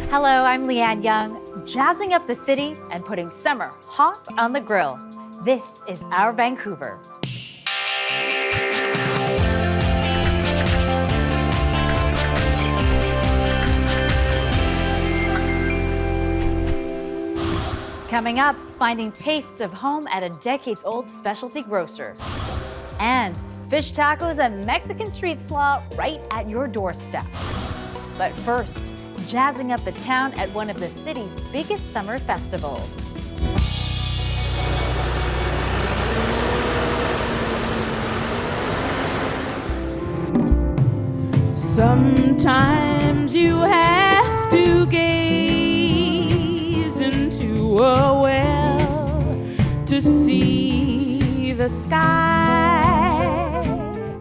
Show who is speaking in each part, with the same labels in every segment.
Speaker 1: Hello, I'm Leanne Young, jazzing up the city and putting summer hot on the grill. This is our Vancouver. Coming up, finding tastes of home at a decades-old specialty grocer. And fish tacos and Mexican street slaw right at your doorstep. But first, jazzing up the town at one of the city's biggest summer festivals.
Speaker 2: Sometimes you have to gaze into a well to see the sky.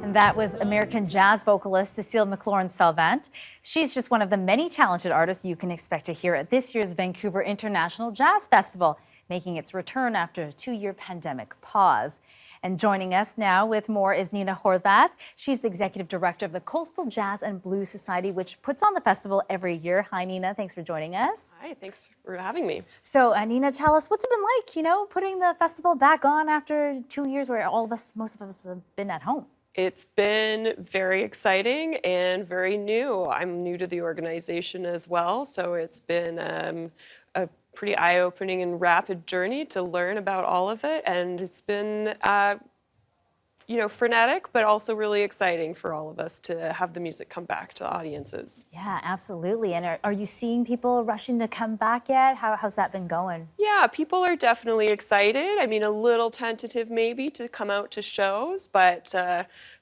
Speaker 1: And that was American jazz vocalist Cecile McLaurin-Salvant. She's just one of the many talented artists you can expect to hear at this year's Vancouver International Jazz Festival, making its return after a 2-year pandemic pause. And joining us now with more is Nina Horvath. She's the executive director of the Coastal Jazz and Blues Society, which puts on the festival every year. Hi, Nina. Thanks for joining us.
Speaker 3: Hi, thanks for having me.
Speaker 1: So, Nina, tell us, what's it been like, putting the festival back on after 2 years where most of us have been at home?
Speaker 3: It's been very exciting and very new. I'm new to the organization as well, so it's been a pretty eye-opening and rapid journey to learn about all of it, and it's been frenetic, but also really exciting for all of us to have the music come back to audiences.
Speaker 1: Yeah, absolutely. And are you seeing people rushing to come back yet? How's that been going?
Speaker 3: Yeah, people are definitely excited. I mean, a little tentative maybe to come out to shows, but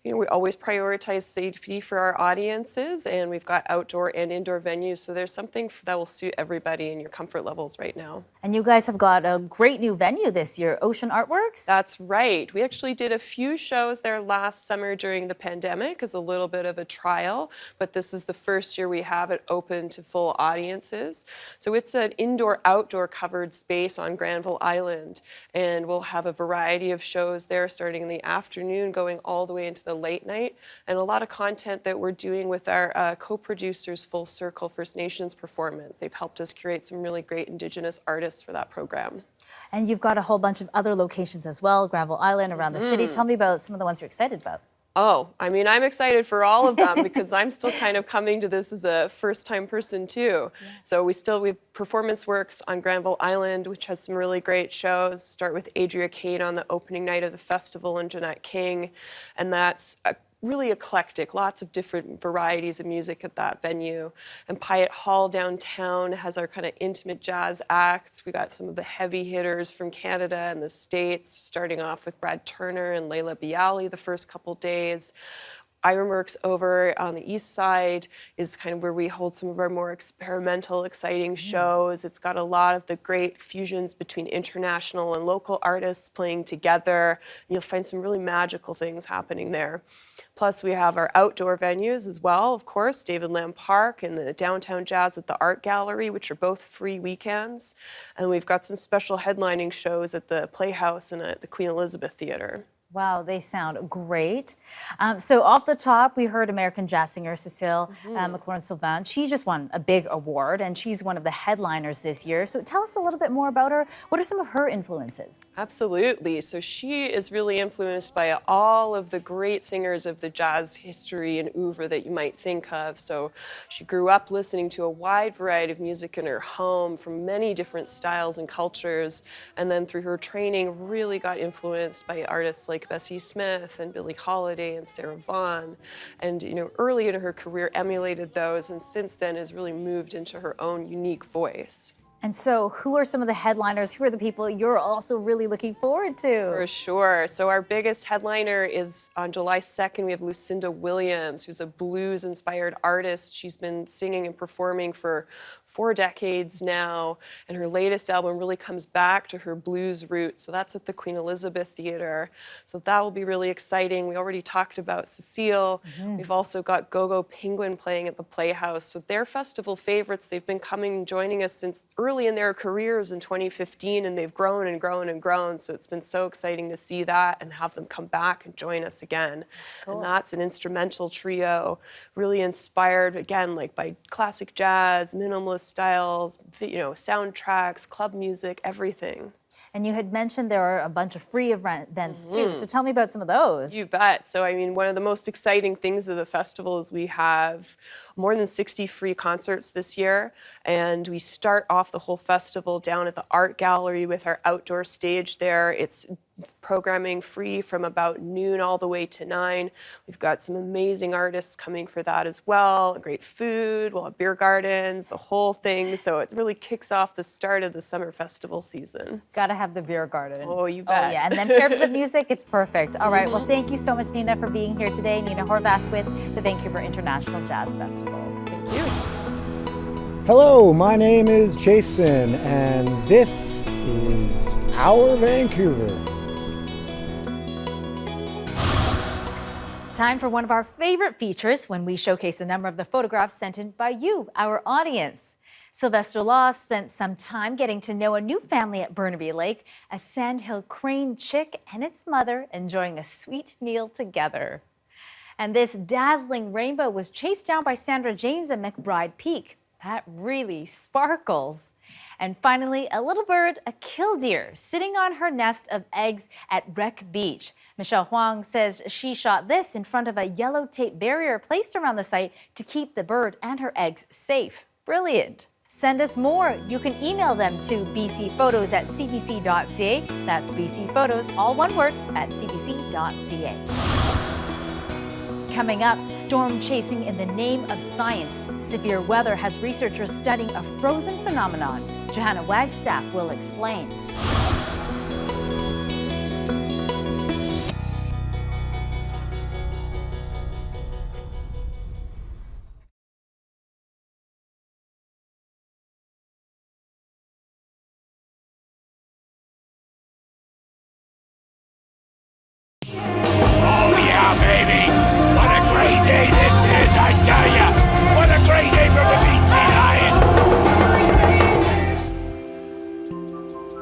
Speaker 3: we always prioritize safety for our audiences, and we've got outdoor and indoor venues, so there's something that will suit everybody and your comfort levels right now.
Speaker 1: And you guys have got a great new venue this year, Ocean Artworks?
Speaker 3: That's right. We actually did a few shows there last summer during the pandemic as a little bit of a trial, but this is the first year we have it open to full audiences. So it's an indoor-outdoor covered space on Granville Island, and we'll have a variety of shows there starting in the afternoon, going all the way into the late night, and a lot of content that we're doing with our co-producers Full Circle First Nations Performance. They've helped us curate some really great Indigenous artists for that program.
Speaker 1: And you've got a whole bunch of other locations as well, Granville Island, around the city. Tell me about some of the ones you're excited about.
Speaker 3: Oh, I mean, I'm excited for all of them because I'm still kind of coming to this as a first-time person too. Yeah. So we have Performance Works on Granville Island, which has some really great shows. Start with Adria Kane on the opening night of the festival and Jeanette King, and that's really eclectic, lots of different varieties of music at that venue. And Pyatt Hall downtown has our kind of intimate jazz acts. We got some of the heavy hitters from Canada and the States, starting off with Brad Turner and Leila Bialy the first couple days. Ironworks over on the east side is kind of where we hold some of our more experimental, exciting shows. It's got a lot of the great fusions between international and local artists playing together. You'll find some really magical things happening there. Plus, we have our outdoor venues as well, of course, David Lamb Park and the Downtown Jazz at the Art Gallery, which are both free weekends. And we've got some special headlining shows at the Playhouse and at the Queen Elizabeth Theatre.
Speaker 1: Wow, they sound great. So off the top, we heard American jazz singer Cecile McLaurin-Salvant. She just won a big award, and she's one of the headliners this year. So tell us a little bit more about her. What are some of her influences?
Speaker 3: Absolutely. So she is really influenced by all of the great singers of the jazz history and oeuvre that you might think of. So she grew up listening to a wide variety of music in her home from many different styles and cultures, and then through her training really got influenced by artists like Bessie Smith and Billie Holiday and Sarah Vaughan, and early in her career emulated those, and since then has really moved into her own unique voice.
Speaker 1: And so who are some of the headliners? Who are the people you're also really looking forward to?
Speaker 3: For sure. So our biggest headliner is on July 2nd, we have Lucinda Williams, who's a blues-inspired artist. She's been singing and performing for 4 decades now, and her latest album really comes back to her blues roots. So that's at the Queen Elizabeth Theatre. So that will be really exciting. We already talked about Cecile. We've also got Go-Go Penguin playing at the Playhouse. So they're festival favorites. They've been coming and joining us since early in their careers in 2015, and they've grown and grown and grown. So it's been so exciting to see that and have them come back and join us again. Cool. And that's an instrumental trio, really inspired, again, like by classic jazz, minimalist styles, soundtracks, club music, everything.
Speaker 1: And you had mentioned there are a bunch of free events too. So tell me about some of those.
Speaker 3: You bet. So, one of the most exciting things of the festival is we have more than 60 free concerts this year. And we start off the whole festival down at the art gallery with our outdoor stage there. It's programming free from about noon all the way to 9. We've got some amazing artists coming for that as well. Great food, we'll have beer gardens, the whole thing. So it really kicks off the start of the summer festival season.
Speaker 1: Gotta have the beer garden.
Speaker 3: Oh, you bet.
Speaker 1: Oh, yeah. And then paired with the music, it's perfect. All right. Well, thank you so much, Nina, for being here today. Nina Horvath with the Vancouver International Jazz Festival.
Speaker 3: Thank you.
Speaker 4: Hello, my name is Jason, and this is Our Vancouver.
Speaker 1: Time for one of our favorite features when we showcase a number of the photographs sent in by you, our audience. Sylvester Law spent some time getting to know a new family at Burnaby Lake, a sandhill crane chick and its mother enjoying a sweet meal together. And this dazzling rainbow was chased down by Sandra James at McBride Peak. That really sparkles. And finally, a little bird, a killdeer, sitting on her nest of eggs at Wreck Beach. Michelle Huang says she shot this in front of a yellow tape barrier placed around the site to keep the bird and her eggs safe. Brilliant. Send us more. You can email them to bcphotos@cbc.ca. That's bcphotos, all one word, at cbc.ca. Coming up, storm chasing in the name of science. Severe weather has researchers studying a frozen phenomenon. Johanna Wagstaffe will explain.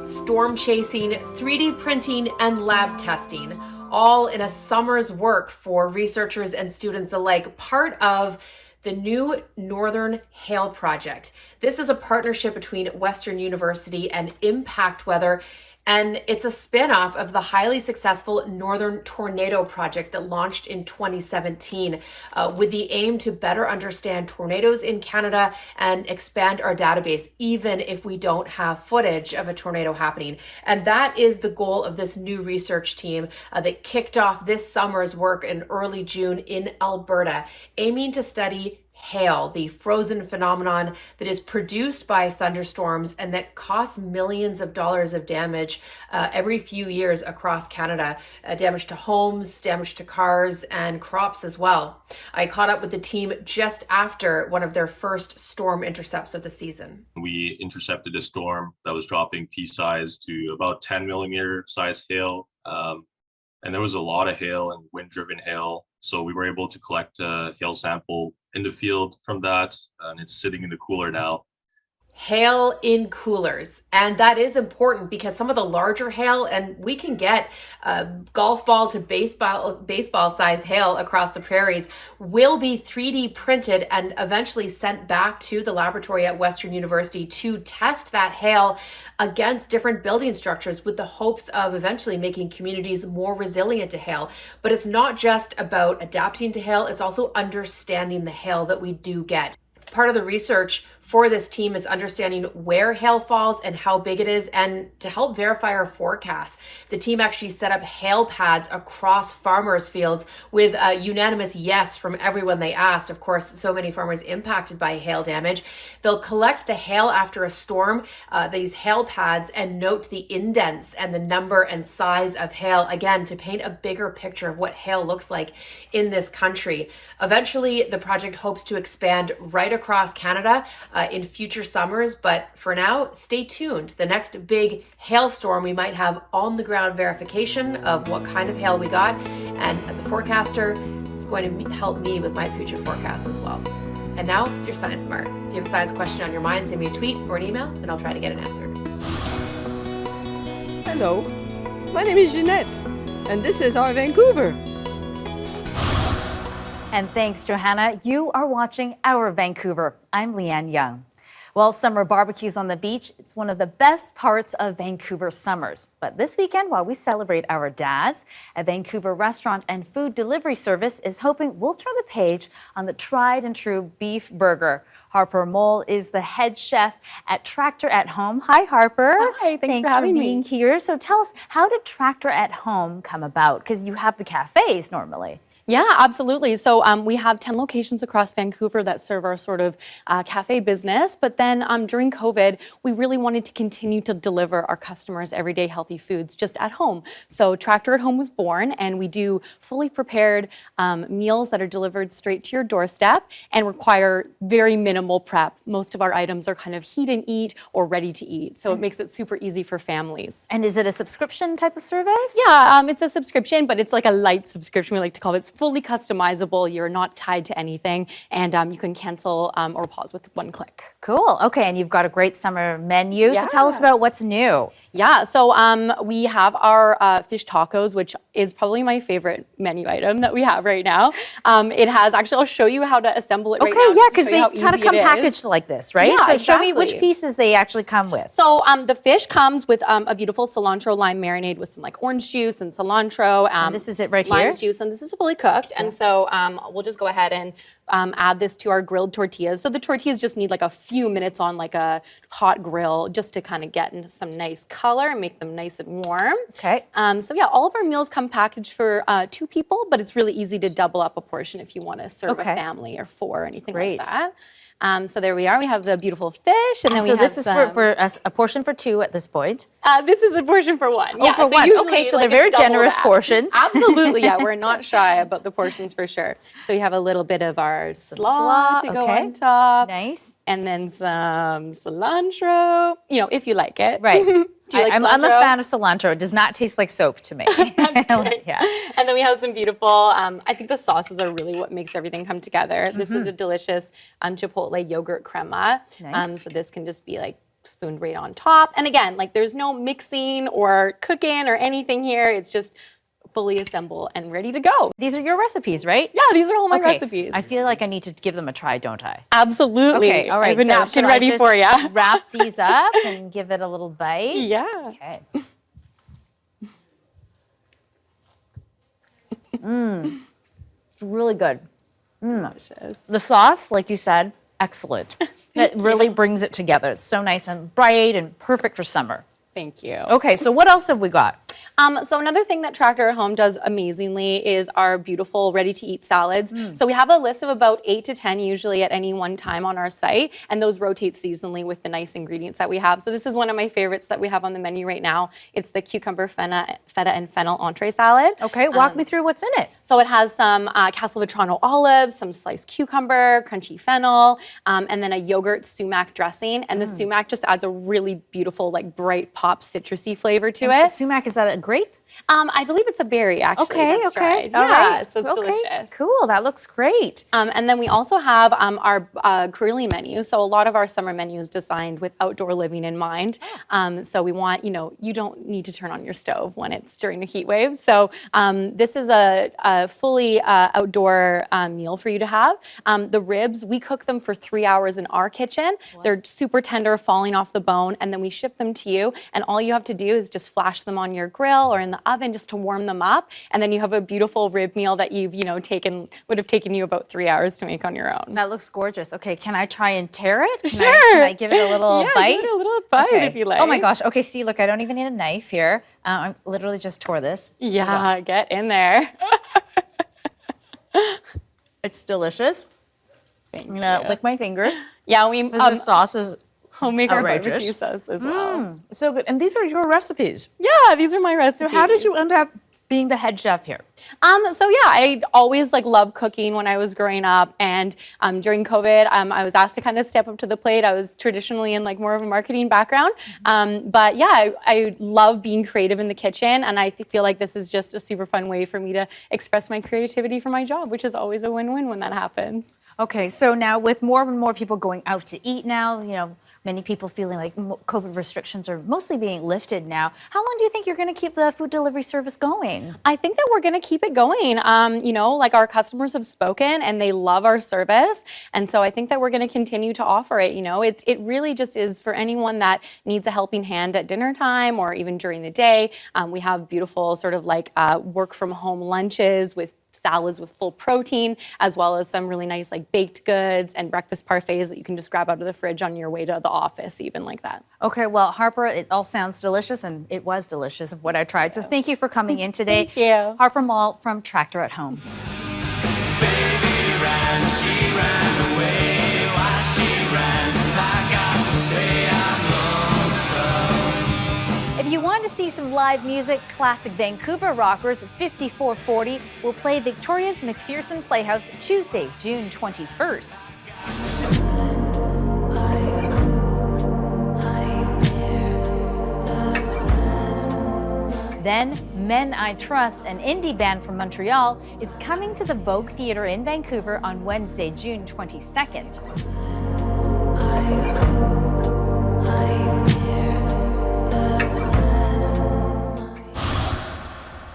Speaker 5: Storm chasing, 3D printing, and lab testing, all in a summer's work for researchers and students alike, part of the new Northern Hail Project. This is a partnership between Western University and Impact Weather, and it's a spin-off of the highly successful Northern Tornado Project that launched in 2017 with the aim to better understand tornadoes in Canada and expand our database, even if we don't have footage of a tornado happening. And that is the goal of this new research team that kicked off this summer's work in early June in Alberta, aiming to study hail, the frozen phenomenon that is produced by thunderstorms and that costs millions of dollars of damage every few years across Canada. Damage to homes, damage to cars, and crops as well. I caught up with the team just after one of their first storm intercepts of the season.
Speaker 6: We intercepted a storm that was dropping pea-size to about 10 millimeter size hail. And there was a lot of hail and wind-driven hail. So we were able to collect a hail sample in the field from that, and it's sitting in the cooler now.
Speaker 5: Hail in coolers. And that is important because some of the larger hail, and we can get golf ball to baseball size hail across the prairies, will be 3D printed and eventually sent back to the laboratory at Western University to test that hail against different building structures with the hopes of eventually making communities more resilient to hail. But it's not just about adapting to hail, it's also understanding the hail that we do get. Part of the research for this team is understanding where hail falls and how big it is, and to help verify our forecasts. The team actually set up hail pads across farmers' fields with a unanimous yes from everyone they asked. Of course, so many farmers impacted by hail damage. They'll collect the hail after a storm, these hail pads, and note the indents and the number and size of hail, again, to paint a bigger picture of what hail looks like in this country. Eventually, the project hopes to expand right across Canada in future summers, but for now, stay tuned. The next big hailstorm, we might have on-the-ground verification of what kind of hail we got, and as a forecaster, it's going to help me with my future forecasts as well. And now, you're Science Smart. If you have a science question on your mind, send me a tweet or an email, and I'll try to get it answered.
Speaker 7: Hello, my name is Jeanette, and this is Our Vancouver.
Speaker 1: And thanks, Johanna. You are watching Our Vancouver. I'm Leanne Young. Well, summer barbecues on the beach, it's one of the best parts of Vancouver summers. But this weekend, while we celebrate our dads, a Vancouver restaurant and food delivery service is hoping we'll turn the page on the tried and true beef burger. Harper Moll is the head chef at Tractor at Home. Hi, Harper.
Speaker 8: Hi, thanks for having
Speaker 1: being
Speaker 8: me.
Speaker 1: here. So tell us, how did Tractor at Home come about? Because you have the cafes normally.
Speaker 8: Yeah, absolutely. So we have 10 locations across Vancouver that serve our sort of cafe business. But then during COVID, we really wanted to continue to deliver our customers everyday healthy foods just at home. So Tractor at Home was born, and we do fully prepared meals that are delivered straight to your doorstep and require very minimal prep. Most of our items are kind of heat and eat or ready to eat. So it makes it super easy for families.
Speaker 1: And is it a subscription type of service?
Speaker 8: Yeah, it's a subscription, but it's like a light subscription, we like to call it. It's fully customizable. You're not tied to anything, and you can cancel or pause with one click.
Speaker 1: Cool. Okay, and you've got a great summer menu. So tell us about what's new.
Speaker 8: Yeah, so we have our fish tacos, which is probably my favorite menu item that we have right now. It has, actually, I'll show you how to assemble it right now.
Speaker 1: Okay, yeah,
Speaker 8: just to
Speaker 1: because
Speaker 8: show you
Speaker 1: they
Speaker 8: how
Speaker 1: kind of
Speaker 8: easy
Speaker 1: come
Speaker 8: it is.
Speaker 1: packaged like this, right?
Speaker 8: Yeah,
Speaker 1: so show me which
Speaker 8: exactly.
Speaker 1: pieces they actually come with.
Speaker 8: So the fish comes with a beautiful cilantro lime marinade with some like orange juice and cilantro.
Speaker 1: And this is it right
Speaker 8: lime
Speaker 1: here?
Speaker 8: juice, and this is fully cooked. And so we'll just go ahead and add this to our grilled tortillas. So the tortillas just need like a few minutes on like a hot grill just to kind of get into some nice color and make them nice and warm.
Speaker 1: Okay.
Speaker 8: So yeah, all of our meals come packaged for 2 people, but it's really easy to double up a portion if you want to serve a family or 4 or anything
Speaker 1: Great.
Speaker 8: like that. So there we are. We have the beautiful fish, and then
Speaker 1: So
Speaker 8: we have
Speaker 1: this is for a portion for 2 at this point.
Speaker 8: this is a portion for 1.
Speaker 1: Oh, for one.
Speaker 8: usually,
Speaker 1: Okay, so
Speaker 8: like,
Speaker 1: they're very
Speaker 8: it's double
Speaker 1: generous
Speaker 8: that.
Speaker 1: portions.
Speaker 8: Absolutely, yeah. We're not shy about the portions for sure. So we have a little bit of our slaw to go
Speaker 1: okay.
Speaker 8: on top.
Speaker 1: Nice.
Speaker 8: And then some cilantro, if you like it.
Speaker 1: Right.
Speaker 8: Do you like
Speaker 1: I'm a
Speaker 8: cilantro?
Speaker 1: fan of cilantro. It does not taste like soap to me. Yeah.
Speaker 8: And then we have some beautiful, I think the sauces are really what makes everything come together. This is a delicious chipotle yogurt crema.
Speaker 1: Nice.
Speaker 8: So this can just be like spooned right on top. And again, like there's no mixing or cooking or anything here. It's just fully assembled and ready to go.
Speaker 1: These are your recipes, right?
Speaker 8: Yeah, these are all my recipes.
Speaker 1: I feel like I need to give them a try, don't I?
Speaker 8: Absolutely.
Speaker 1: Okay, all right.
Speaker 8: I have a
Speaker 1: so
Speaker 8: napkin
Speaker 1: should
Speaker 8: ready
Speaker 1: I just
Speaker 8: for you.
Speaker 1: wrap these up and give it a little bite?
Speaker 8: Yeah.
Speaker 1: Okay. It's really good.
Speaker 8: Delicious.
Speaker 1: The sauce, like you said, excellent. It really brings it together. It's so nice and bright and perfect for summer.
Speaker 8: Thank you.
Speaker 1: Okay, so what else have we got?
Speaker 8: So another thing that Tractor at Home does amazingly is our beautiful ready-to-eat salads. So we have a list of about 8 to 10 usually at any one time on our site, and those rotate seasonally with the nice ingredients that we have. So this is one of my favorites that we have on the menu right now. It's the cucumber, feta, and fennel entree salad.
Speaker 1: Okay, walk me through what's in it.
Speaker 8: So it has some Castle Vetrano olives, some sliced cucumber, crunchy fennel, and then a yogurt sumac dressing. And the sumac just adds a really beautiful, like bright pop citrusy flavor to it.
Speaker 1: Sumac, is that a grape?
Speaker 8: I believe it's a berry, actually.
Speaker 1: Okay,
Speaker 8: that's
Speaker 1: okay.
Speaker 8: dried.
Speaker 1: All
Speaker 8: Yeah,
Speaker 1: right.
Speaker 8: so it's delicious.
Speaker 1: Cool, that looks great.
Speaker 8: And then we also have our grilling menu. So a lot of our summer menu is designed with outdoor living in mind. So we want, you don't need to turn on your stove when it's during a heat wave. So this is a fully outdoor meal for you to have. The ribs, we cook them for 3 hours in our kitchen. Wow. They're super tender, falling off the bone, and then we ship them to you. And all you have to do is just flash them on your grill or in the oven just to warm them up. And then you have a beautiful rib meal that you've, would have taken you about 3 hours to make on your own.
Speaker 1: That looks gorgeous. Okay, can I try and tear it?
Speaker 8: Sure.
Speaker 1: Can I give it a little bite?
Speaker 8: Give it a little bite
Speaker 1: Okay.
Speaker 8: if you like.
Speaker 1: Oh my gosh. Okay, see, look, I don't even need a knife here. I literally just tore this.
Speaker 8: Yeah, get in there.
Speaker 1: It's delicious. I'm gonna lick my fingers.
Speaker 8: Yeah, we
Speaker 1: The sauce is
Speaker 8: homemaker
Speaker 1: outrageous.
Speaker 8: barbecue sauce as well.
Speaker 1: so good. And these are your recipes.
Speaker 8: Yeah, these are my
Speaker 1: So
Speaker 8: recipes.
Speaker 1: how did you end up being the head chef here?
Speaker 8: So yeah, I always loved cooking when I was growing up, and during COVID, I was asked to kind of step up to the plate. I was traditionally in more of a marketing background, but yeah, I love being creative in the kitchen, and I feel like this is just a super fun way for me to express my creativity for my job, which is always a win-win when that happens.
Speaker 1: Okay, so now with more and more people going out to eat now, many people feeling like COVID restrictions are mostly being lifted now. How long do you think you're going to keep the food delivery service going?
Speaker 8: I think that we're going to keep it going. You know, like our customers have spoken and they love our service. And so I think that we're going to continue to offer it. You know, it really just is for anyone that needs a helping hand at dinner time or even during the day. We have beautiful sort of like work from home lunches with salads with full protein, as well as some really nice like baked goods and breakfast parfaits that you can just grab out of the fridge on your way to the office, even like that.
Speaker 1: Okay, well, Harper, it all sounds delicious, and it was delicious of what I tried. So thank you for coming in today.
Speaker 8: Thank you.
Speaker 1: Harper Moll from Tractor at Home.
Speaker 2: Baby ran, she ran away. Why she ran, I got to say I'm lonesome.
Speaker 1: If you want to see some live music, classic Vancouver rockers at 5440 will play Victoria's McPherson Playhouse Tuesday, June 21st. Then, Men I Trust, an indie band from Montreal, is coming to the Vogue Theatre in Vancouver on Wednesday, June 22nd.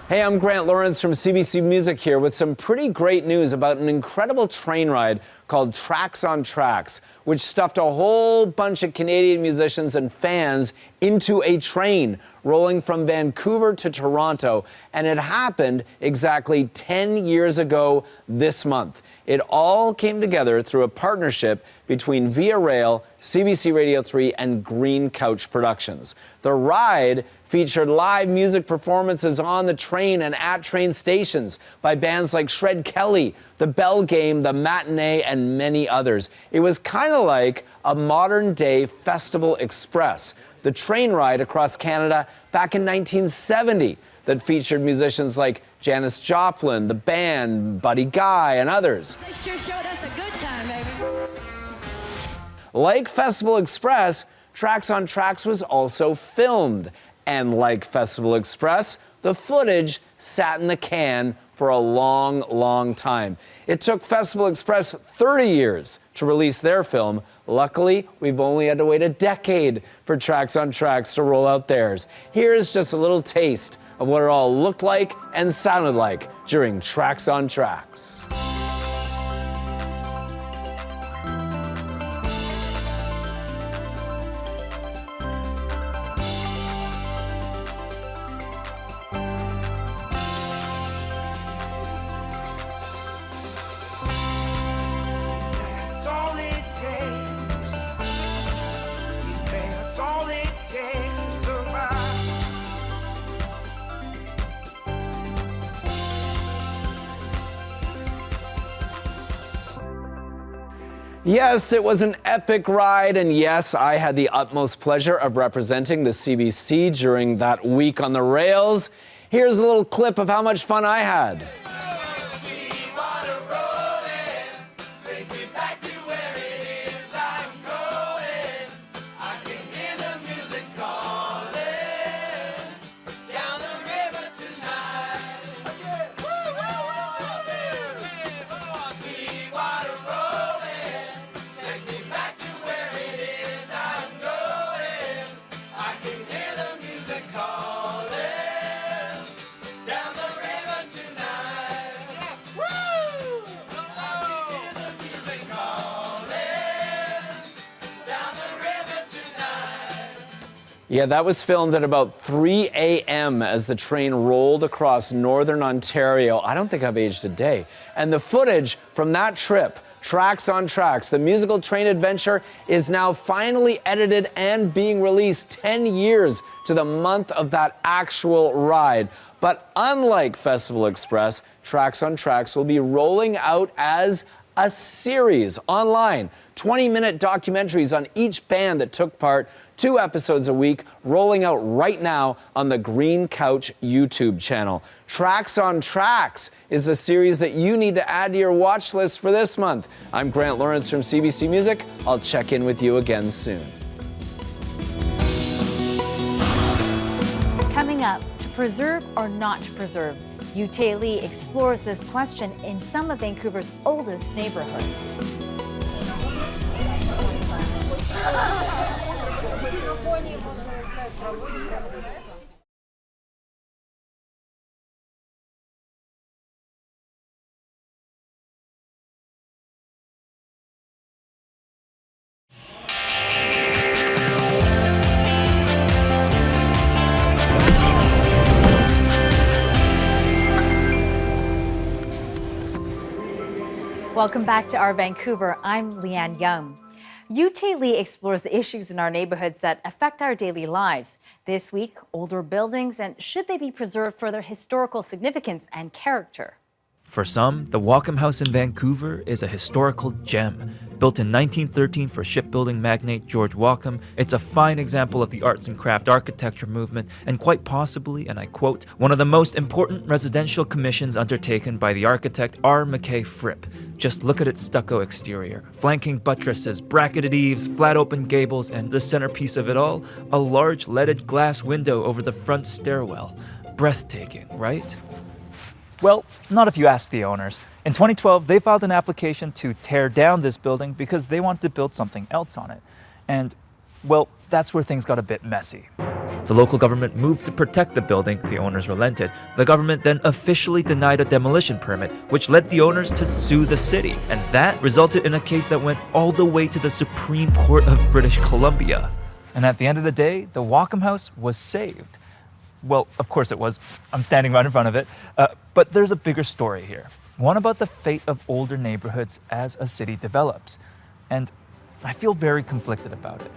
Speaker 9: Hey, I'm Grant Lawrence from CBC Music here with some pretty great news about an incredible train ride called Tracks on Tracks, which stuffed a whole bunch of Canadian musicians and fans into a train rolling from Vancouver to Toronto, and it happened exactly 10 years ago this month. It all came together through a partnership between Via Rail, CBC Radio 3, and Green Couch Productions. The ride featured live music performances on the train and at train stations by bands like Shred Kelly, The Bell Game, The Matinee, and many others. It was kind of like a modern-day Festival Express, the train ride across Canada back in 1970 that featured musicians like Janis Joplin, The Band, Buddy Guy, and others.
Speaker 10: They sure showed us a good time, baby.
Speaker 9: Like Festival Express, Tracks on Tracks was also filmed. And like Festival Express, the footage sat in the can for a long, long time. It took Festival Express 30 years to release their film. Luckily, we've only had to wait a decade for Tracks on Tracks to roll out theirs. Here's just a little taste of what it all looked like and sounded like during Tracks on Tracks. Yes, it was an epic ride, and yes, I had the utmost pleasure of representing the CBC during that week on the rails. Here's a little clip of how much fun I had. Yeah, that was filmed at about 3 a.m. as the train rolled across northern Ontario. I don't think I've aged a day. And the footage from that trip, Tracks on Tracks, the musical train adventure, is now finally edited and being released 10 years to the month of that actual ride. But unlike Festival Express, Tracks on Tracks will be rolling out as a series online. 20-minute documentaries on each band that took part, 2 episodes a week, rolling out right now on the Green Couch YouTube channel. Tracks on Tracks is the series that you need to add to your watch list for this month. I'm Grant Lawrence from CBC Music. I'll check in with you again soon.
Speaker 1: Coming up, to preserve or not to preserve, Ute Lee explores this question in some of Vancouver's oldest neighborhoods. Welcome back to Our Vancouver. I'm Leanne Young. UT Lee explores the issues in our neighborhoods that affect our daily lives. This week, older buildings and should they be preserved for their historical significance and character.
Speaker 11: For some, the Wacom House in Vancouver is a historical gem. Built in 1913 for shipbuilding magnate George Wacom, it's a fine example of the arts and craft architecture movement and quite possibly, and I quote, one of the most important residential commissions undertaken by the architect R. McKay Fripp. Just look at its stucco exterior, flanking buttresses, bracketed eaves, flat open gables, and the centerpiece of it all, a large leaded glass window over the front stairwell. Breathtaking, right? Well, not if you ask the owners. In 2012, they filed an application to tear down this building because they wanted to build something else on it. And, well, that's where things got a bit messy. The local government moved to protect the building, the owners relented. The government then officially denied a demolition permit, which led the owners to sue the city. And that resulted in a case that went all the way to the Supreme Court of British Columbia. And at the end of the day, the Wacom House was saved. Well, of course it was. I'm standing right in front of it. But there's a bigger story here. One about the fate of older neighborhoods as a city develops. And I feel very conflicted about it.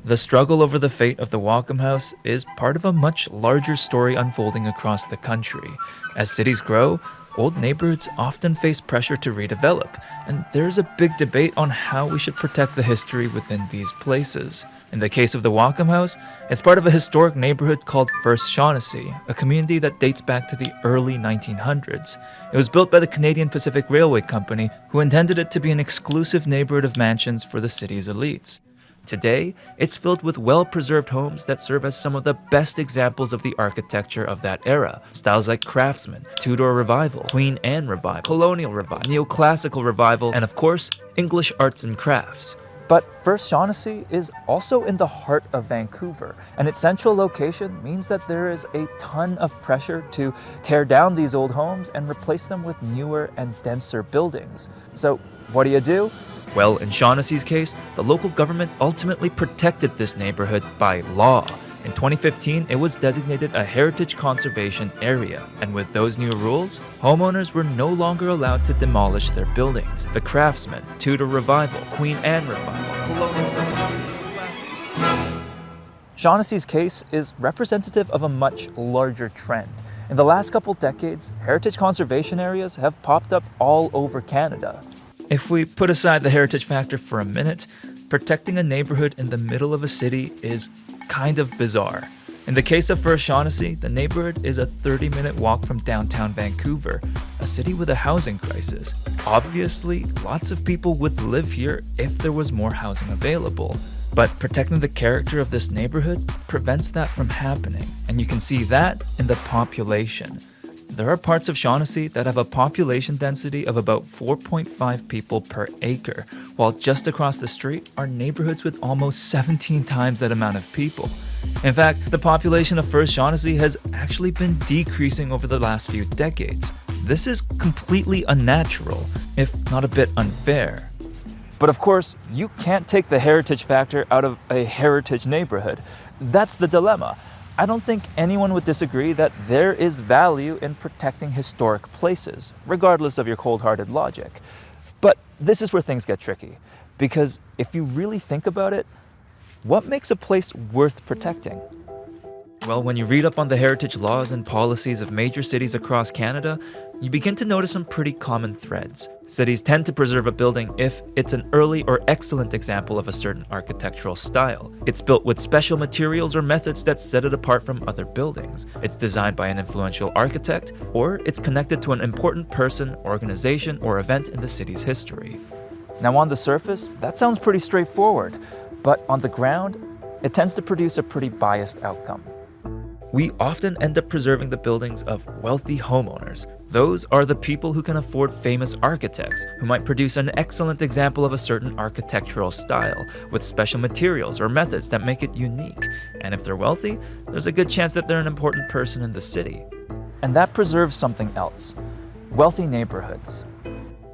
Speaker 11: The struggle over the fate of the Wacom House is part of a much larger story unfolding across the country. As cities grow, old neighborhoods often face pressure to redevelop, and there's a big debate on how we should protect the history within these places. In the case of the Wacom House, it's part of a historic neighborhood called First Shaughnessy, a community that dates back to the early 1900s. It was built by the Canadian Pacific Railway Company, who intended it to be an exclusive neighborhood of mansions for the city's elites. Today, it's filled with well-preserved homes that serve as some of the best examples of the architecture of that era. Styles like Craftsman, Tudor Revival, Queen Anne Revival, Colonial Revival, Neoclassical Revival, and of course, English arts and crafts. But First Shaughnessy is also in the heart of Vancouver, and its central location means that there is a ton of pressure to tear down these old homes and replace them with newer and denser buildings. So what do? Well, in Shaughnessy's case, the local government ultimately protected this neighborhood by law. In 2015, it was designated a heritage conservation area, and with those new rules, homeowners were no longer allowed to demolish their buildings. The Craftsman, Tudor Revival, Queen Anne Revival, Colonial Revival. Shaughnessy's case is representative of a much larger trend. In the last couple decades, heritage conservation areas have popped up all over Canada. If we put aside the heritage factor for a minute, protecting a neighborhood in the middle of a city is kind of bizarre. In the case of First Shaughnessy, the neighborhood is a 30-minute walk from downtown Vancouver, a city with a housing crisis. Obviously, lots of people would live here if there was more housing available. But protecting the character of this neighborhood prevents that from happening, and you can see that in the population. There are parts of Shaughnessy that have a population density of about 4.5 people per acre, while just across the street are neighborhoods with almost 17 times that amount of people. In fact, the population of First Shaughnessy has actually been decreasing over the last few decades. This is completely unnatural, if not a bit unfair. But of course, you can't take the heritage factor out of a heritage neighborhood. That's the dilemma. I don't think anyone would disagree that there is value in protecting historic places, regardless of your cold-hearted logic. But this is where things get tricky, because if you really think about it, what makes a place worth protecting? Well, when you read up on the heritage laws and policies of major cities across Canada, you begin to notice some pretty common threads. Cities tend to preserve a building if it's an early or excellent example of a certain architectural style. It's built with special materials or methods that set it apart from other buildings. It's designed by an influential architect, or it's connected to an important person, organization, or event in the city's history. Now, on the surface, that sounds pretty straightforward. But on the ground, it tends to produce a pretty biased outcome. We often end up preserving the buildings of wealthy homeowners. Those are the people who can afford famous architects, who might produce an excellent example of a certain architectural style, with special materials or methods that make it unique. And if they're wealthy, there's a good chance that they're an important person in the city. And that preserves something else: wealthy neighborhoods.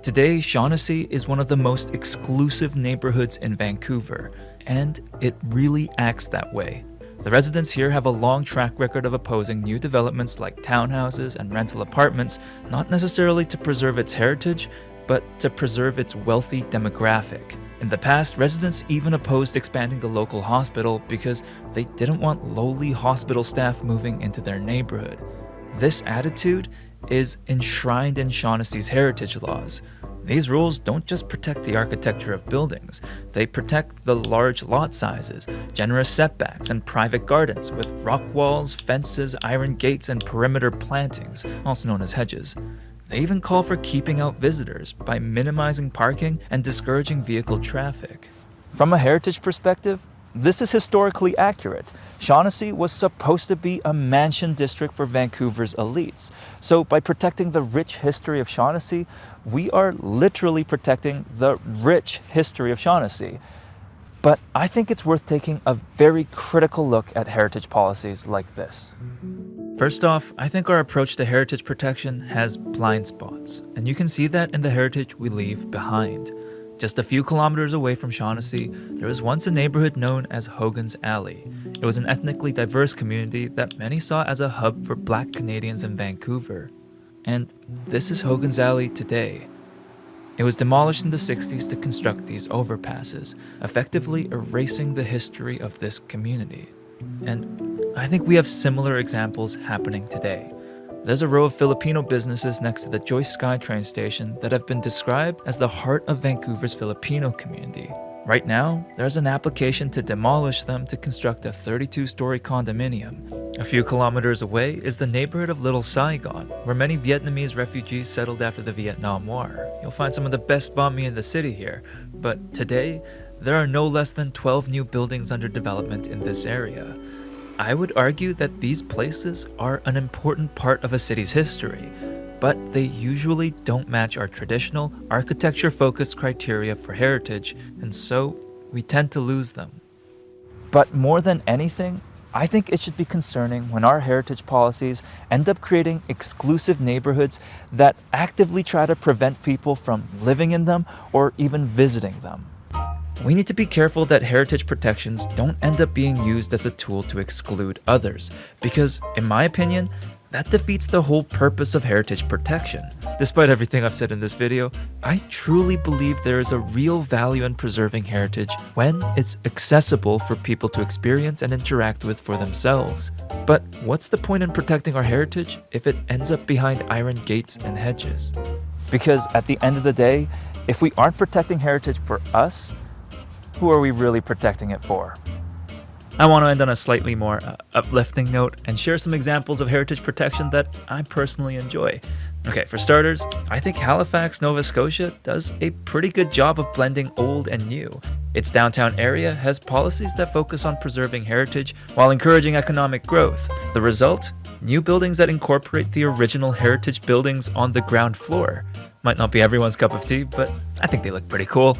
Speaker 11: Today, Shaughnessy is one of the most exclusive neighborhoods in Vancouver, and it really acts that way. The residents here have a long track record of opposing new developments like townhouses and rental apartments, not necessarily to preserve its heritage, but to preserve its wealthy demographic. In the past, residents even opposed expanding the local hospital because they didn't want lowly hospital staff moving into their neighborhood. This attitude is enshrined in Shaughnessy's heritage laws. These rules don't just protect the architecture of buildings, they protect the large lot sizes, generous setbacks, and private gardens with rock walls, fences, iron gates, and perimeter plantings, also known as hedges. They even call for keeping out visitors by minimizing parking and discouraging vehicle traffic. From a heritage perspective, this is historically accurate. Shaughnessy was supposed to be a mansion district for Vancouver's elites. So by protecting the rich history of Shaughnessy, we are literally protecting the rich history of Shaughnessy. But I think it's worth taking a very critical look at heritage policies like this. First off, I think our approach to heritage protection has blind spots, and you can see that in the heritage we leave behind. Just a few kilometers away from Shaughnessy, there was once a neighborhood known as Hogan's Alley. It was an ethnically diverse community that many saw as a hub for Black Canadians in Vancouver. And this is Hogan's Alley today. It was demolished in the 60s to construct these overpasses, effectively erasing the history of this community. And I think we have similar examples happening today. There's a row of Filipino businesses next to the Joyce SkyTrain station that have been described as the heart of Vancouver's Filipino community. Right now, there's an application to demolish them to construct a 32-story condominium. A few kilometers away is the neighborhood of Little Saigon, where many Vietnamese refugees settled after the Vietnam War. You'll find some of the best banh mi in the city here, but today, there are no less than 12 new buildings under development in this area. I would argue that these places are an important part of a city's history, but they usually don't match our traditional architecture-focused criteria for heritage, and so we tend to lose them. But more than anything, I think it should be concerning when our heritage policies end up creating exclusive neighborhoods that actively try to prevent people from living in them or even visiting them. We need to be careful that heritage protections don't end up being used as a tool to exclude others, because, in my opinion, that defeats the whole purpose of heritage protection. Despite everything I've said in this video, I truly believe there is a real value in preserving heritage when it's accessible for people to experience and interact with for themselves. But what's the point in protecting our heritage if it ends up behind iron gates and hedges? Because at the end of the day, if we aren't protecting heritage for us, who are we really protecting it for? I want to end on a slightly more uplifting note and share some examples of heritage protection that I personally enjoy. Okay, for starters, I think Halifax, Nova Scotia does a pretty good job of blending old and new. Its downtown area has policies that focus on preserving heritage while encouraging economic growth. The result? New buildings that incorporate the original heritage buildings on the ground floor. Might not be everyone's cup of tea, but I think they look pretty cool.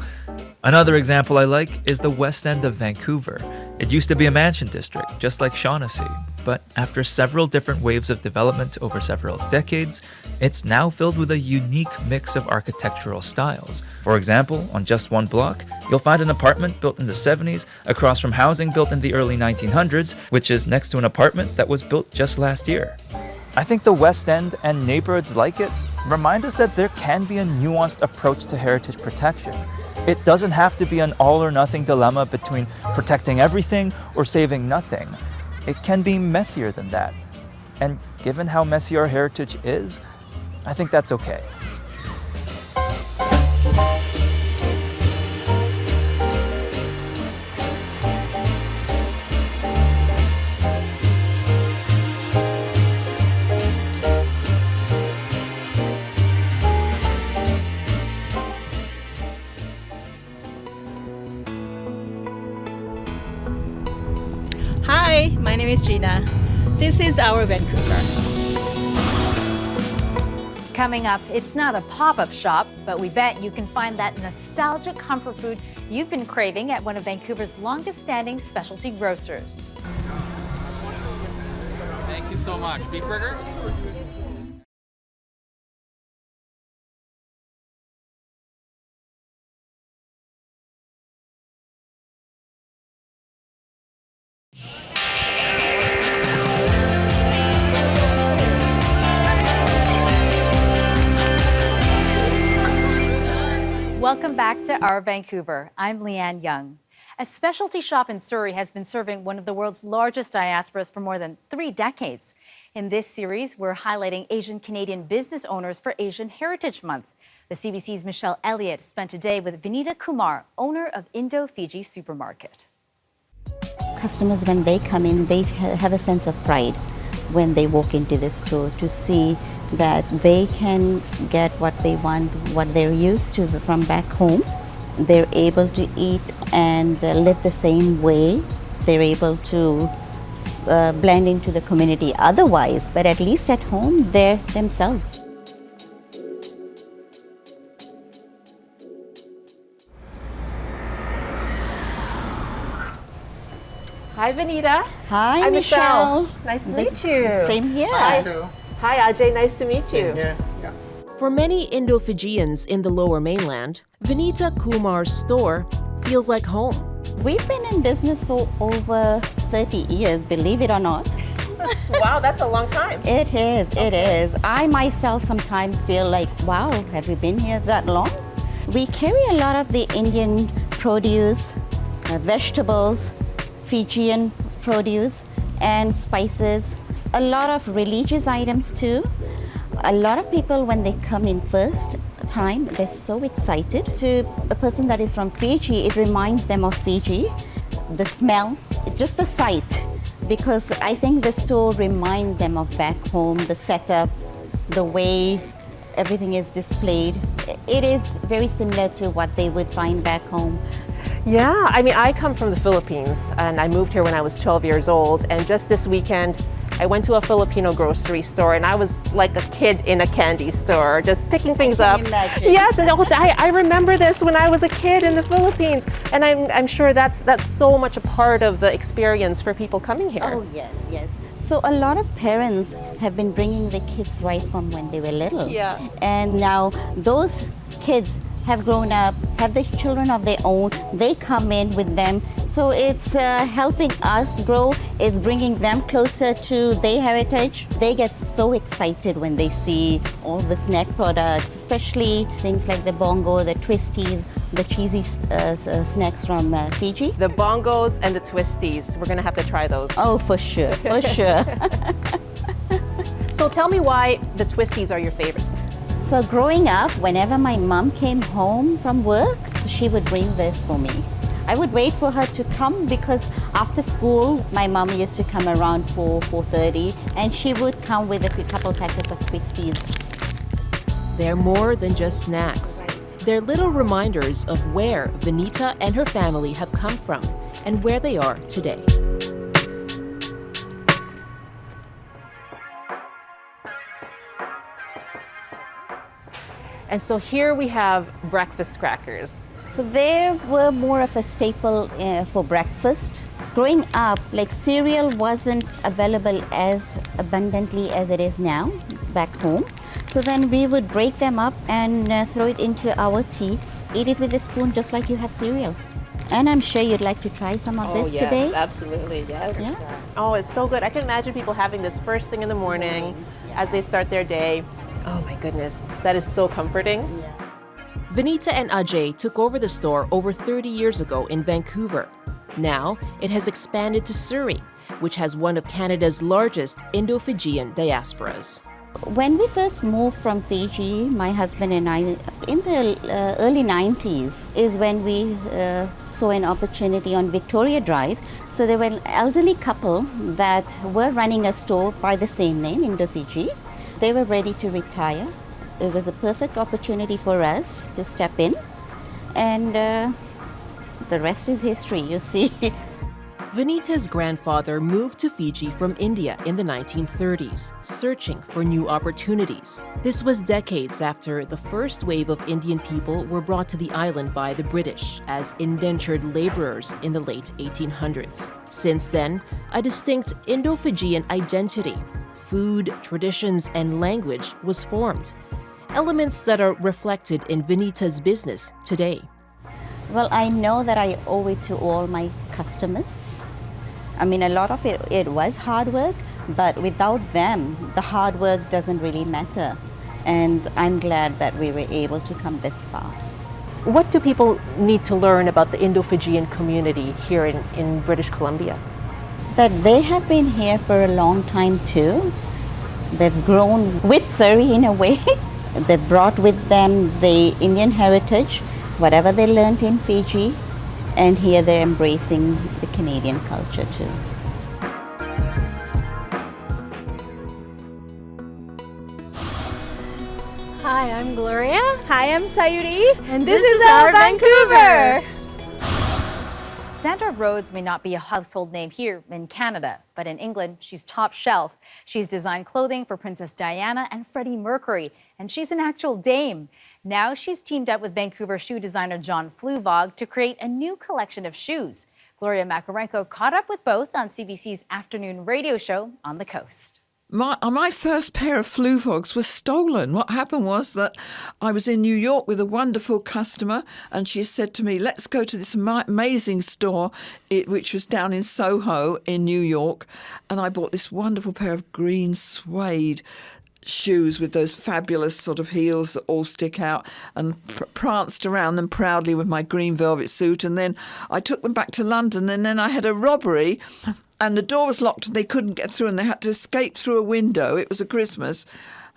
Speaker 11: Another example I like is the West End of Vancouver. It used to be a mansion district, just like Shaughnessy, but after several different waves of development over several decades, it's now filled with a unique mix of architectural styles. For example, on just one block, you'll find an apartment built in the 70s across from housing built in the early 1900s, which is next to an apartment that was built just last year. I think the West End and neighborhoods like it remind us that there can be a nuanced approach to heritage protection. It doesn't have to be an all-or-nothing dilemma between protecting everything or saving nothing. It can be messier than that. And given how messy our heritage is, I think that's okay.
Speaker 10: name is Gina. This is our Vancouver.
Speaker 1: Coming up, it's not a pop-up shop, but we bet you can find that nostalgic comfort food you've been craving at one of Vancouver's longest-standing specialty grocers.
Speaker 12: Thank you so much. Beef burger?
Speaker 1: Welcome back to Our Vancouver. I'm Leanne Young. A specialty shop in Surrey has been serving one of the world's largest diasporas for more than 3 decades. In this series, we're highlighting Asian Canadian business owners for Asian Heritage Month. The CBC's Michelle Elliott spent a day with Vinita Kumar, owner of Indo-Fiji Supermarket.
Speaker 13: Customers, when they come in, they have a sense of pride when they walk into the store to see that they can get what they want, what they're used to from back home. They're able to eat and live the same way. They're able to blend into the community otherwise, but at least at home, they're themselves.
Speaker 14: Hi, Vinita.
Speaker 13: Hi,
Speaker 14: Hi,
Speaker 13: Michelle.
Speaker 14: Nice to meet you.
Speaker 13: Same here.
Speaker 14: Hi, Ajay. Nice to meet you.
Speaker 15: For many Indo-Fijians in the Lower Mainland, Vinita Kumar's store feels like home.
Speaker 13: We've been in business for over 30 years, believe it or not.
Speaker 14: Wow, that's a long time.
Speaker 13: It is, it is. I myself sometimes feel like, wow, have you been here that long? We carry a lot of the Indian produce, vegetables, Fijian produce and spices, a lot of religious items too. A lot of people, when they come in first time, they're so excited. To a person that is from Fiji, it reminds them of Fiji. The smell, just the sight, because I think the store reminds them of back home, the setup, the way everything is displayed. It is very similar to what they would find back home.
Speaker 14: Yeah, I mean, I come from the Philippines and I moved here when I was 12 years old. And just this weekend, I went to a Filipino grocery store and I was like a kid in a candy store, just picking things up. Yes, and I remember this when I was a kid in the Philippines. And I'm sure that's so much a part of the experience for people coming here.
Speaker 13: Oh, yes, yes. So a lot of parents have been bringing the kids right from when they were little.
Speaker 14: Yeah.
Speaker 13: And now those kids have grown up, have the children of their own, they come in with them. So it's helping us grow, it's bringing them closer to their heritage. They get so excited when they see all the snack products, especially things like the bongo, the twisties, the cheesy snacks from Fiji.
Speaker 14: The bongos and the twisties, we're gonna have to try those.
Speaker 13: Oh, for sure, for sure.
Speaker 14: So tell me why the twisties are your favorites.
Speaker 13: So growing up, whenever my mom came home from work, so she would bring this for me. I would wait for her to come because after school, my mom used to come around 4:30, and she would come with a couple packets of twisties.
Speaker 15: They're more than just snacks. They're little reminders of where Vinita and her family have come from and where they are today.
Speaker 14: And so here we have breakfast crackers.
Speaker 13: So they were more of a staple for breakfast. Growing up, like cereal wasn't available as abundantly as it is now back home. So then we would break them up and throw it into our tea, eat it with a spoon just like you had cereal. And I'm sure you'd like to try some of this today.
Speaker 14: Absolutely, yes.
Speaker 13: Yeah.
Speaker 14: Oh, it's so good. I can imagine people having this first thing in the morning as they start their day. Oh my goodness, that is so comforting.
Speaker 13: Yeah.
Speaker 15: Vinita and Ajay took over the store over 30 years ago in Vancouver. Now, it has expanded to Surrey, which has one of Canada's largest Indo-Fijian diasporas.
Speaker 13: When we first moved from Fiji, my husband and I, in the early 90s, is when we saw an opportunity on Victoria Drive. So there were an elderly couple that were running a store by the same name, Indo-Fiji. They were ready to retire. It was a perfect opportunity for us to step in, and the rest is history, you see.
Speaker 15: Vanita's grandfather moved to Fiji from India in the 1930s, searching for new opportunities. This was decades after the first wave of Indian people were brought to the island by the British as indentured laborers in the late 1800s. Since then, a distinct Indo-Fijian identity, food, traditions, and language was formed. Elements that are reflected in Vanita's business today.
Speaker 13: Well, I know that I owe it to all my customers. I mean, a lot of it was hard work, but without them, the hard work doesn't really matter. And I'm glad that we were able to come this far.
Speaker 14: What do people need to learn about the Indo-Fijian community here in British Columbia?
Speaker 13: That they have been here for a long time too. They've grown with Surrey in a way. They've brought with them the Indian heritage, whatever they learned in Fiji, and here they're embracing the Canadian culture too.
Speaker 16: Hi, I'm Gloria.
Speaker 17: Hi, I'm Sayuri.
Speaker 16: And this is our Vancouver.
Speaker 1: Zandra Rhodes may not be a household name here in Canada, but in England, she's top shelf. She's designed clothing for Princess Diana and Freddie Mercury, and she's an actual dame. Now she's teamed up with Vancouver shoe designer John Fluvog to create a new collection of shoes. Gloria Makarenko caught up with both on CBC's afternoon radio show On the Coast.
Speaker 18: My first pair of Fluvogs was stolen. What happened was that I was in New York with a wonderful customer, and she said to me, let's go to this amazing store, which was down in Soho in New York, and I bought this wonderful pair of green suede shoes with those fabulous sort of heels that all stick out, and pranced around them proudly with my green velvet suit. And then I took them back to London, and then I had a robbery, and the door was locked and they couldn't get through, and they had to escape through a window. It was a Christmas,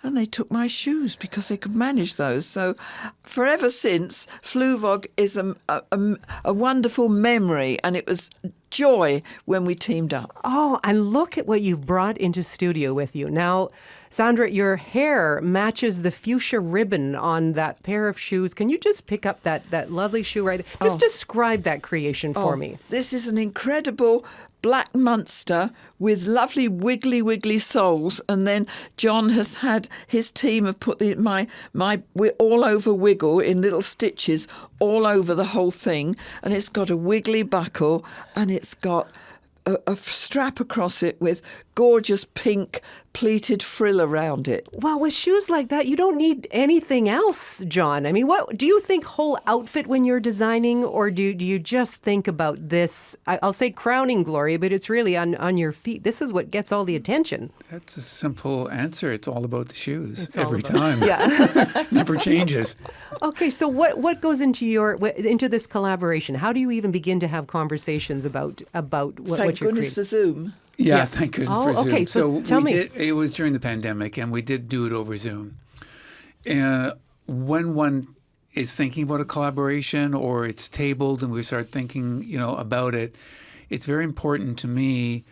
Speaker 18: and they took my shoes because they could manage those. So forever since, Fluvog is a wonderful memory, and it was joy when we teamed up.
Speaker 19: Oh, and look at what you've brought into studio with you. Now, Zandra, your hair matches the fuchsia ribbon on that pair of shoes. Can you just pick up that lovely shoe right there? Just describe that creation for me.
Speaker 18: This is an incredible black Munster with lovely wiggly soles, and then John has had his team have put we're all over wiggle in little stitches all over the whole thing, and it's got a wiggly buckle, and it's got a strap across it with gorgeous pink pleated frill around it.
Speaker 19: Well, with shoes like that, you don't need anything else, John. I mean, what do you think whole outfit when you're designing, or do you just think about this? I'll say crowning glory, but it's really on your feet. This is what gets all the attention.
Speaker 20: That's a simple answer. It's all about the shoes
Speaker 19: every
Speaker 20: time.
Speaker 19: Yeah.
Speaker 20: Never changes.
Speaker 19: Okay, so what goes into this collaboration? How do you even begin to have conversations about what you're creating?
Speaker 18: Thank goodness for Zoom.
Speaker 20: Yeah, thank goodness for Zoom.
Speaker 19: Okay, so tell me.
Speaker 20: It was during the pandemic, and we did do it over Zoom. And when one is thinking about a collaboration or it's tabled and we start thinking, about it, it's very important to me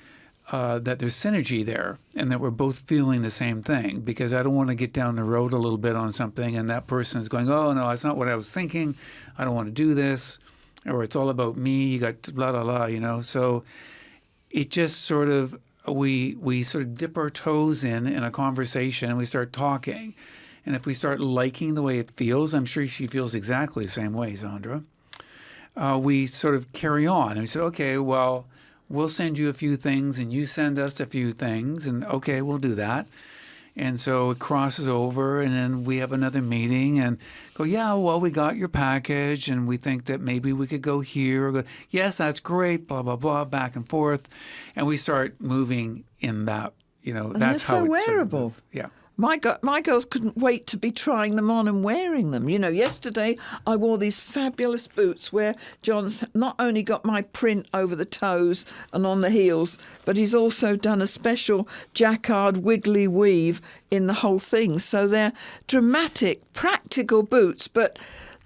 Speaker 20: that there's synergy there and that we're both feeling the same thing, because I don't want to get down the road a little bit on something and that person is going, oh, no, that's not what I was thinking. I don't want to do this. Or it's all about me. You got blah, blah, blah, So it just sort of, we sort of dip our toes in a conversation and we start talking. And if we start liking the way it feels, I'm sure she feels exactly the same way, Zandra, we sort of carry on. And we said, okay, well, we'll send you a few things and you send us a few things. And okay, we'll do that. And so it crosses over, and then we have another meeting and go, yeah, well, we got your package and we think that maybe we could go here. Or go, yes, that's great, blah, blah, blah, back and forth. And we start moving in that,
Speaker 18: And
Speaker 20: that's
Speaker 18: they're
Speaker 20: how
Speaker 18: so
Speaker 20: it's
Speaker 18: wearable.
Speaker 20: Yeah.
Speaker 18: My girls couldn't wait to be trying them on and wearing them. Yesterday I wore these fabulous boots where John's not only got my print over the toes and on the heels, but he's also done a special jacquard wiggly weave in the whole thing. So they're dramatic, practical boots, but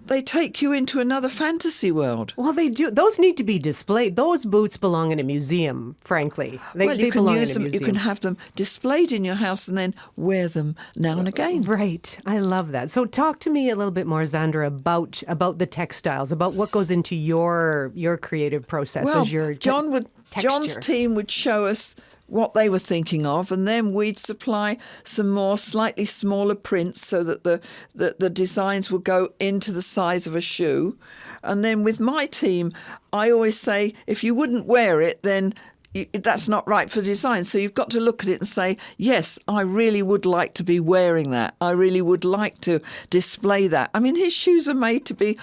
Speaker 18: they take you into another fantasy world.
Speaker 19: Well, they do. Those need to be displayed. Those boots belong in a museum, frankly. They
Speaker 18: can
Speaker 19: belong
Speaker 18: use
Speaker 19: in a
Speaker 18: them.
Speaker 19: museum.
Speaker 18: You can have them displayed in your house and then wear them now and again.
Speaker 19: Right. I love that. So talk to me a little bit more, Zandra, about the textiles, about what goes into your creative process as your
Speaker 18: John's team would show us what they were thinking of, and then we'd supply some more slightly smaller prints so that the designs would go into the size of a shoe. And then with my team, I always say, if you wouldn't wear it, then that's not right for design. So you've got to look at it and say, yes, I really would like to be wearing that. I really would like to display that. I mean, his shoes are made to be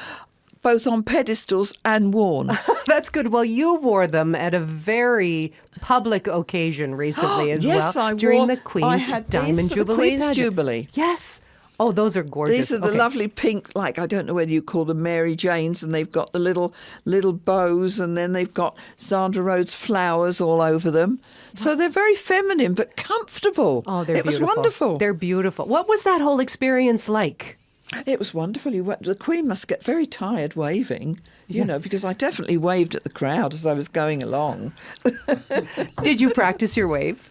Speaker 18: both on pedestals and worn.
Speaker 19: That's good. Well, you wore them at a very public occasion recently as
Speaker 18: yes,
Speaker 19: well.
Speaker 18: I
Speaker 19: during
Speaker 18: wore,
Speaker 19: the Queen's
Speaker 18: I had
Speaker 19: Diamond
Speaker 18: these for
Speaker 19: Jubilee.
Speaker 18: the Queen's
Speaker 19: pageant.
Speaker 18: Jubilee.
Speaker 19: Yes. Oh, those are gorgeous.
Speaker 18: These are the lovely pink, like, I don't know whether you call them Mary Janes, and they've got the little bows, and then they've got Zandra Rhodes flowers all over them. So they're very feminine but comfortable.
Speaker 19: Oh, they're
Speaker 18: beautiful. It was wonderful.
Speaker 19: They're beautiful. What was that whole experience like?
Speaker 18: It was wonderful. The Queen must get very tired waving, you know, because I definitely waved at the crowd as I was going along.
Speaker 19: Did you practice your wave?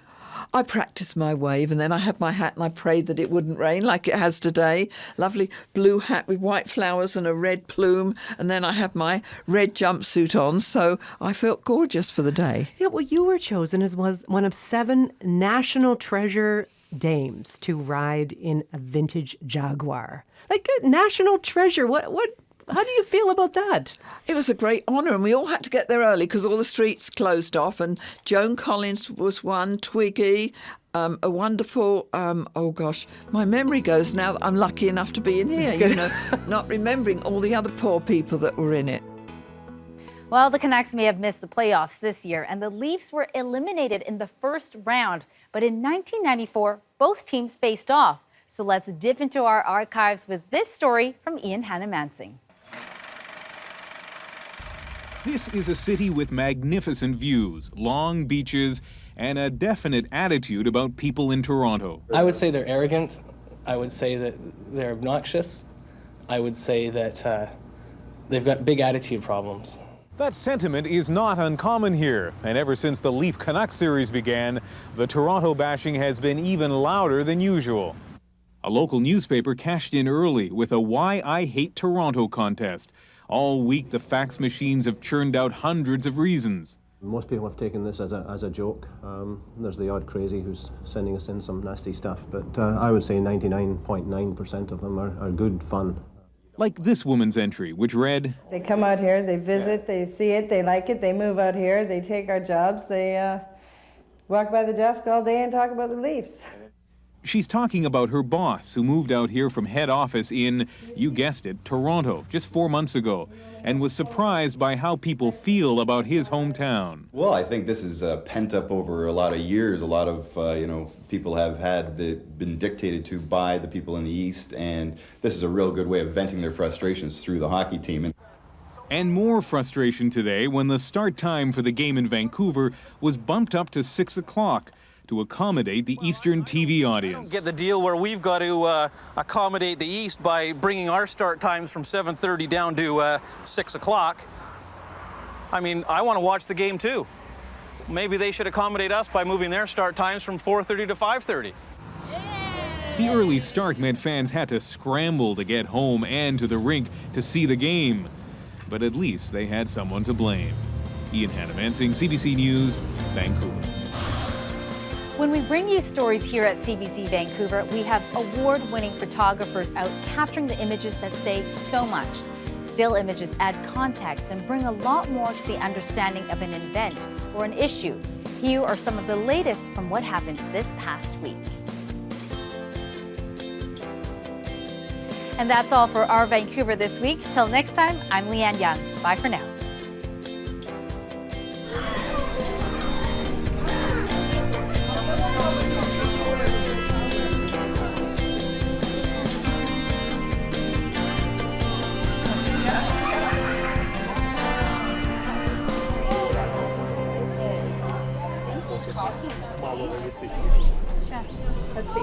Speaker 18: I practiced my wave, and then I had my hat and I prayed that it wouldn't rain like it has today. Lovely blue hat with white flowers and a red plume, and then I had my red jumpsuit on, so I felt gorgeous for the day.
Speaker 19: Yeah, well, you were chosen as one of 7 National Treasure dames to ride in a vintage Jaguar. Like a national treasure. How do you feel about that?
Speaker 18: It was a great honour, and we all had to get there early because all the streets closed off, and Joan Collins was one, Twiggy, a wonderful, oh gosh, my memory goes now that I'm lucky enough to be in here, you know, not remembering all the other poor people that were in it.
Speaker 1: Well, the Canucks may have missed the playoffs this year, and the Leafs were eliminated in the first round. But in 1994, both teams faced off. So let's dip into our archives with this story from Ian Hannah-Mansing.
Speaker 17: This is a city with magnificent views, long beaches, and a definite attitude about people in Toronto.
Speaker 21: I would say they're arrogant. I would say that they're obnoxious. I would say that they've got big attitude problems.
Speaker 17: That sentiment is not uncommon here, and ever since the Leaf Canucks series began, the Toronto bashing has been even louder than usual. A local newspaper cashed in early with a Why I Hate Toronto contest. All week, the fax machines have churned out hundreds of reasons.
Speaker 22: Most people have taken this as a joke. There's the odd crazy who's sending us in some nasty stuff, but I would say 99.9% of them are good fun.
Speaker 17: Like this woman's entry, which read,
Speaker 23: They come out here, they visit, they see it, they like it, they move out here, they take our jobs, they walk by the desk all day and talk about the Leafs.
Speaker 17: She's talking about her boss, who moved out here from head office in, you guessed it, Toronto, just 4 months ago, and was surprised by how people feel about his hometown.
Speaker 24: Well, I think this is pent up over a lot of years. A lot of people have been dictated to by the people in the East, and this is a real good way of venting their frustrations through the hockey team.
Speaker 17: And more frustration today when the start time for the game in Vancouver was bumped up to 6 o'clock. To accommodate the Eastern TV audience.
Speaker 25: Get the deal where we've got to accommodate the East by bringing our start times from 7:30 down to 6 o'clock. I mean, I want to watch the game too. Maybe they should accommodate us by moving their start times from 4:30 to 5:30.
Speaker 17: The early start meant fans had to scramble to get home and to the rink to see the game. But at least they had someone to blame. Ian Hannah-Mansing, CBC News, Vancouver.
Speaker 1: When we bring you stories here at CBC Vancouver, we have award-winning photographers out capturing the images that say so much. Still images add context and bring a lot more to the understanding of an event or an issue. Here are some of the latest from what happened this past week. And that's all for our Vancouver this week. Till next time, I'm Leanne Young. Bye for now. Let's see.